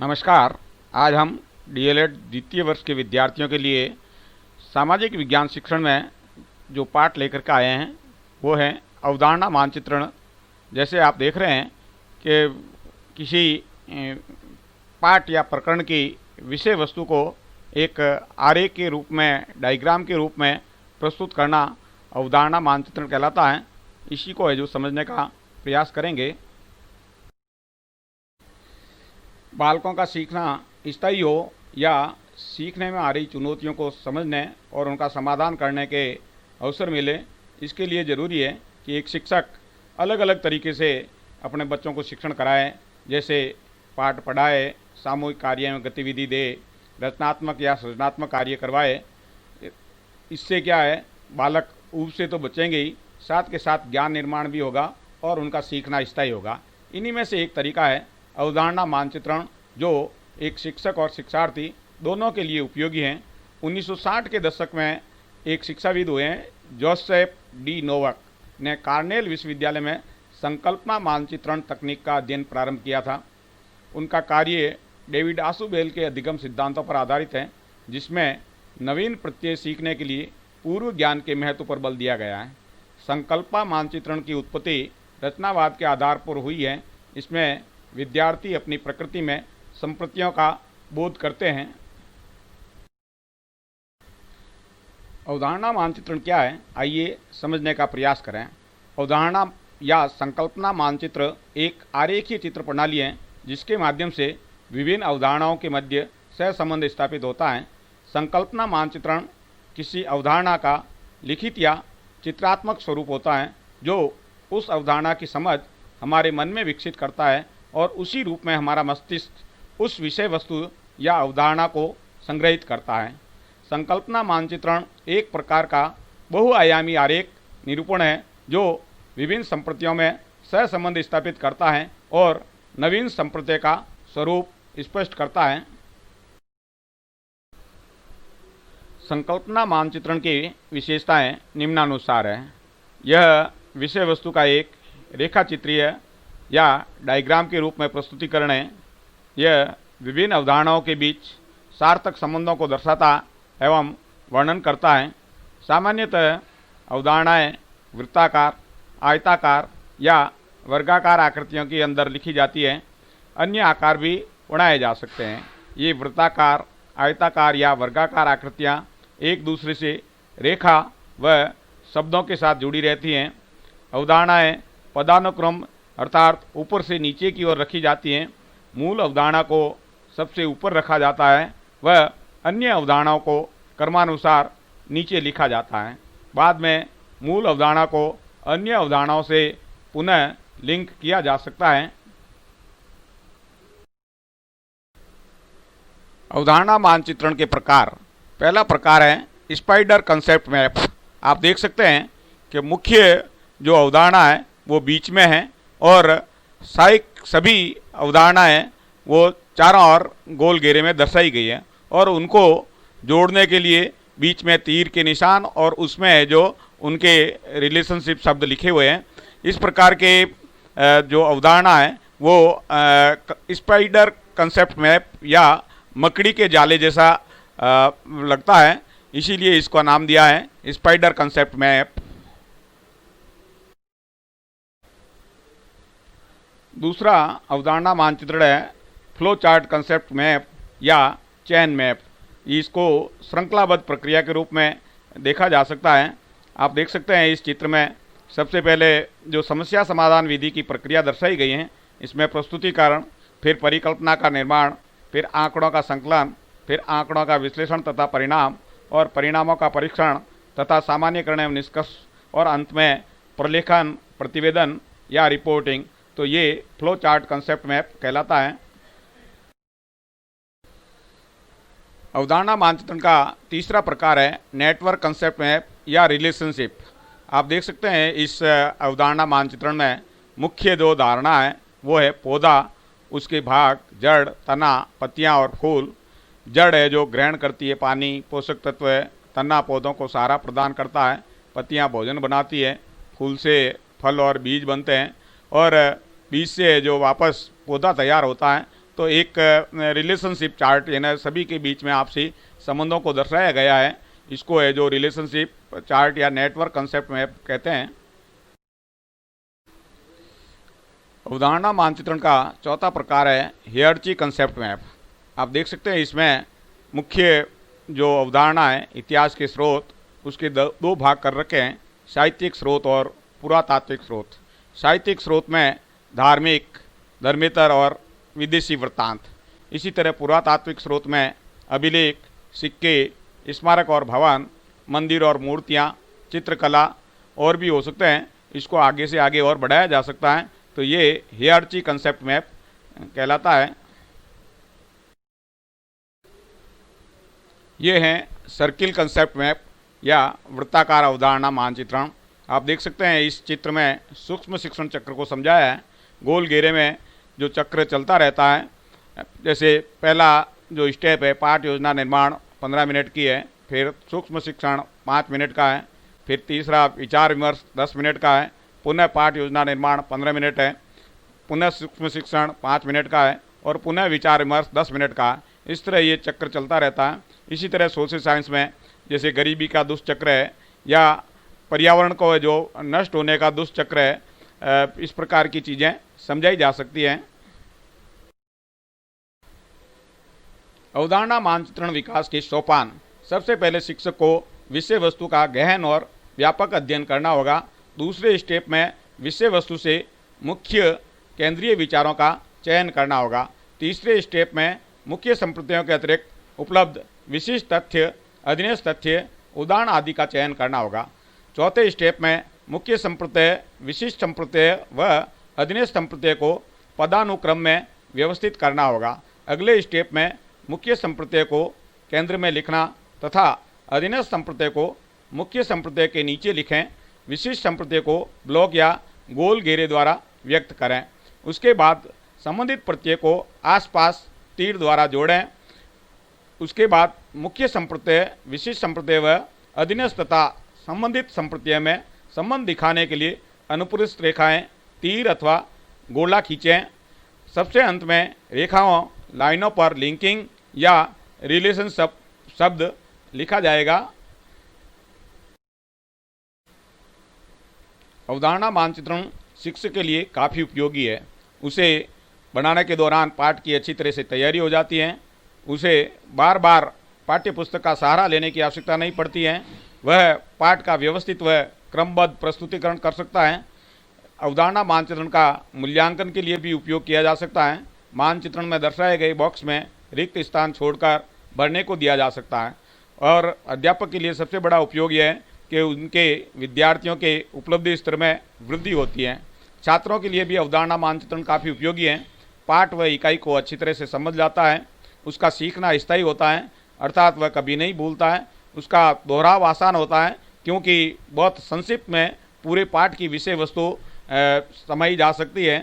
नमस्कार। आज हम डीएलएड द्वितीय वर्ष के विद्यार्थियों के लिए सामाजिक विज्ञान शिक्षण में जो पाठ लेकर के आए हैं वो है अवधारणा मानचित्रण। जैसे आप देख रहे हैं कि किसी पाठ या प्रकरण की विषय वस्तु को एक आरेख के रूप में, डायग्राम के रूप में प्रस्तुत करना अवधारणा मानचित्रण कहलाता है। इसी को है जो समझने का प्रयास करेंगे। बालकों का सीखना स्थायी हो या सीखने में आ रही चुनौतियों को समझने और उनका समाधान करने के अवसर मिले, इसके लिए ज़रूरी है कि एक शिक्षक अलग अलग तरीके से अपने बच्चों को शिक्षण कराए। जैसे पाठ पढ़ाए, सामूहिक कार्य में गतिविधि दे, रचनात्मक या सृजनात्मक कार्य करवाए। इससे क्या है, बालक ऊब से तो बचेंगे ही, साथ के साथ ज्ञान निर्माण भी होगा और उनका सीखना स्थायी होगा। इन्हीं में से एक तरीका है अवधारणा मानचित्रण, जो एक शिक्षक और शिक्षार्थी दोनों के लिए उपयोगी हैं। 1960 के दशक में एक शिक्षाविद हुए हैं जोसेफ डी नोवक ने कार्नेल विश्वविद्यालय में संकल्पना मानचित्रण तकनीक का अध्ययन प्रारंभ किया था। उनका कार्य डेविड आशुबेल के अधिगम सिद्धांतों पर आधारित है, जिसमें नवीन प्रत्यय सीखने के लिए पूर्व ज्ञान के महत्व पर बल दिया गया है। संकल्पना मानचित्रण की उत्पत्ति रचनावाद के आधार पर हुई है। इसमें विद्यार्थी अपनी प्रकृति में संप्रतियों का बोध करते हैं। अवधारणा मानचित्रण क्या है, आइए समझने का प्रयास करें। अवधारणा या संकल्पना मानचित्र एक आरेखीय चित्र प्रणाली है जिसके माध्यम से विभिन्न अवधारणाओं के मध्य सहसंबंध स्थापित होता है। संकल्पना मानचित्रण किसी अवधारणा का लिखित या चित्रात्मक स्वरूप होता है जो उस अवधारणा की समझ हमारे मन में विकसित करता है और उसी रूप में हमारा मस्तिष्क उस विषय वस्तु या अवधारणा को संग्रहित करता है। संकल्पना मानचित्रण एक प्रकार का बहुआयामी आरेख निरूपण है जो विभिन्न संप्रतियों में सहसंबंध स्थापित करता है और नवीन संप्रत्यय का स्वरूप स्पष्ट करता है। संकल्पना मानचित्रण की विशेषताएं निम्नानुसार है। यह विषय वस्तु का एक रेखा चित्रीय या डायग्राम के रूप में प्रस्तुतिकरण है। यह विभिन्न अवधारणाओं के बीच सार्थक संबंधों को दर्शाता एवं वर्णन करता है। सामान्यतः अवधारणाएं वृत्ताकार, आयताकार या वर्गाकार आकृतियों के अंदर लिखी जाती है। अन्य आकार भी बनाए जा सकते हैं। ये वृत्ताकार, आयताकार या वर्गाकार आकृतियाँ एक दूसरे से रेखा व शब्दों के साथ जुड़ी रहती हैं। अवधारणाएं पदानुक्रम अर्थात ऊपर से नीचे की ओर रखी जाती हैं। मूल अवधारणा को सबसे ऊपर रखा जाता है व अन्य अवधारणाओं को क्रमानुसार नीचे लिखा जाता है। बाद में मूल अवधारणा को अन्य अवधारणाओं से पुनः लिंक किया जा सकता है। अवधारणा मानचित्रण के प्रकार। पहला प्रकार है स्पाइडर कंसेप्ट मैप। आप देख सकते हैं कि मुख्य जो अवधारणा है वो बीच में है और सभी अवधारणाएं वो चारों ओर गोल घेरे में दर्शाई गई है और उनको जोड़ने के लिए बीच में तीर के निशान और उसमें जो उनके रिलेशनशिप शब्द लिखे हुए हैं। इस प्रकार के जो अवधारणा है वो स्पाइडर कंसेप्ट मैप या मकड़ी के जाले जैसा लगता है, इसीलिए इसका नाम दिया है स्पाइडर कंसेप्ट मैप। दूसरा अवधारणा मानचित्रण है फ्लो चार्ट कंसेप्ट मैप या चेन मैप। इसको श्रृंखलाबद्ध प्रक्रिया के रूप में देखा जा सकता है। आप देख सकते हैं इस चित्र में सबसे पहले जो समस्या समाधान विधि की प्रक्रिया दर्शाई गई है। इसमें प्रस्तुतिकरण, फिर परिकल्पना का निर्माण, फिर आंकड़ों का संकलन, फिर आंकड़ों का विश्लेषण तथा परिणाम और परिणामों का परीक्षण तथा सामान्यकरण एवं निष्कर्ष और अंत में प्रलेखन, प्रतिवेदन या रिपोर्टिंग। तो ये फ्लो चार्ट कंसेप्ट मैप कहलाता है। अवधारणा मानचित्रण का तीसरा प्रकार है नेटवर्क कंसेप्ट मैप या रिलेशनशिप। आप देख सकते हैं इस अवधारणा मानचित्रण में मुख्य दो धारणा है, वो है पौधा, उसके भाग, जड़, तना, पत्तियां और फूल। जड़ है जो ग्रहण करती है पानी, पोषक तत्व है। तना पौधों को सहारा प्रदान करता है। पत्तियां भोजन बनाती है। फूल से फल और बीज बनते हैं और बीज से जो वापस पौधा तैयार होता है तो एक रिलेशनशिप चार्ट यानी सभी के बीच में आपसी संबंधों को दर्शाया गया है। इसको है जो रिलेशनशिप चार्ट या नेटवर्क कंसेप्ट मैप कहते हैं। अवधारणा मानचित्रण का चौथा प्रकार है हियरार्ची कंसेप्ट मैप। आप देख सकते हैं इसमें मुख्य जो अवधारणा है इतिहास के स्रोत, उसके दो भाग कर रखे हैं, साहित्यिक स्रोत और पुरातात्विक स्रोत। साहित्यिक स्रोत में धार्मिक, धर्मेतर और विदेशी वृत्तांत। इसी तरह पुरातात्विक स्रोत में अभिलेख, सिक्के, स्मारक और भवन, मंदिर और मूर्तियाँ, चित्रकला और भी हो सकते हैं। इसको आगे से आगे और बढ़ाया जा सकता है। तो ये हियरार्ची कंसेप्ट मैप कहलाता है। ये हैं सर्किल कंसेप्ट मैप या वृत्ताकार अवधारणा मानचित्रण। आप देख सकते हैं इस चित्र में सूक्ष्म शिक्षण चक्र को समझाया है। गोल घेरे में जो चक्र चलता रहता है, जैसे पहला जो स्टेप है पाठ योजना निर्माण 15 मिनट की है, फिर सूक्ष्म शिक्षण 5 मिनट का है, फिर तीसरा विचार विमर्श 10 मिनट का है, पुनः पाठ योजना निर्माण 15 मिनट है, पुनः सूक्ष्म शिक्षण 5 मिनट का है और पुनः विचार विमर्श 10 मिनट का है। इस तरह ये चक्र चलता रहता है। इसी तरह सोशल साइंस में जैसे गरीबी का दुष्चक्र है या पर्यावरण को जो नष्ट होने का दुष्चक्र है, इस प्रकार की चीज़ें समझाई जा सकती हैं। अवधारणा मानचित्रण विकास के सोपान। सबसे पहले शिक्षक को विषय वस्तु का गहन और व्यापक अध्ययन करना होगा। दूसरे स्टेप में विषय वस्तु से मुख्य केंद्रीय विचारों का चयन करना होगा। तीसरे स्टेप में मुख्य संप्रदायों के अतिरिक्त उपलब्ध विशिष्ट तथ्य, अधीनस्थ तथ्य, उदाहरण आदि का चयन करना होगा। चौथे स्टेप में मुख्य संप्रदाय, विशिष्ट संप्रदाय व अधीनस्थ संप्रदाय को पदानुक्रम में व्यवस्थित करना होगा। अगले स्टेप में मुख्य संप्रदाय को केंद्र में लिखना तथा अधीनस्थ संप्रदाय को मुख्य संप्रदाय के नीचे लिखें। विशिष्ट संप्रदाय को ब्लॉक या गोल घेरे द्वारा व्यक्त करें। उसके बाद संबंधित प्रत्यय को आसपास तीर द्वारा जोड़ें। उसके बाद मुख्य संप्रदाय, विशिष्ट संप्रदाय व अधीनस्थ तथा संबंधित संप्रदाय में संबंध दिखाने के लिए अनुप्रस्थ रेखाएं, तीर अथवा गोला खींचें। सबसे अंत में रेखाओं, लाइनों पर लिंकिंग या रिलेशन शब्द लिखा जाएगा। अवधारणा मानचित्रण शिक्षक के लिए काफ़ी उपयोगी है। उसे बनाने के दौरान पाठ की अच्छी तरह से तैयारी हो जाती है। उसे बार बार पाठ्य पुस्तक का सहारा लेने की आवश्यकता नहीं पड़ती है। वह पाठ का व्यवस्थित व क्रमबद्ध प्रस्तुतिकरण कर सकता है। अवधारणा मानचित्रण का मूल्यांकन के लिए भी उपयोग किया जा सकता है। मानचित्रण में दर्शाए गए बॉक्स में रिक्त स्थान छोड़कर भरने को दिया जा सकता है। और अध्यापक के लिए सबसे बड़ा उपयोग यह है कि उनके विद्यार्थियों के उपलब्धि स्तर में वृद्धि होती है। छात्रों के लिए भी अवधारणा मानचित्रण काफ़ी उपयोगी है। पाठ व इकाई को अच्छी तरह से समझ जाता है। उसका सीखना स्थायी होता है, अर्थात वह कभी नहीं भूलता है। उसका दोहराव आसान होता है क्योंकि बहुत संक्षिप्त में पूरे पाठ की विषय वस्तु समझी जा सकती है।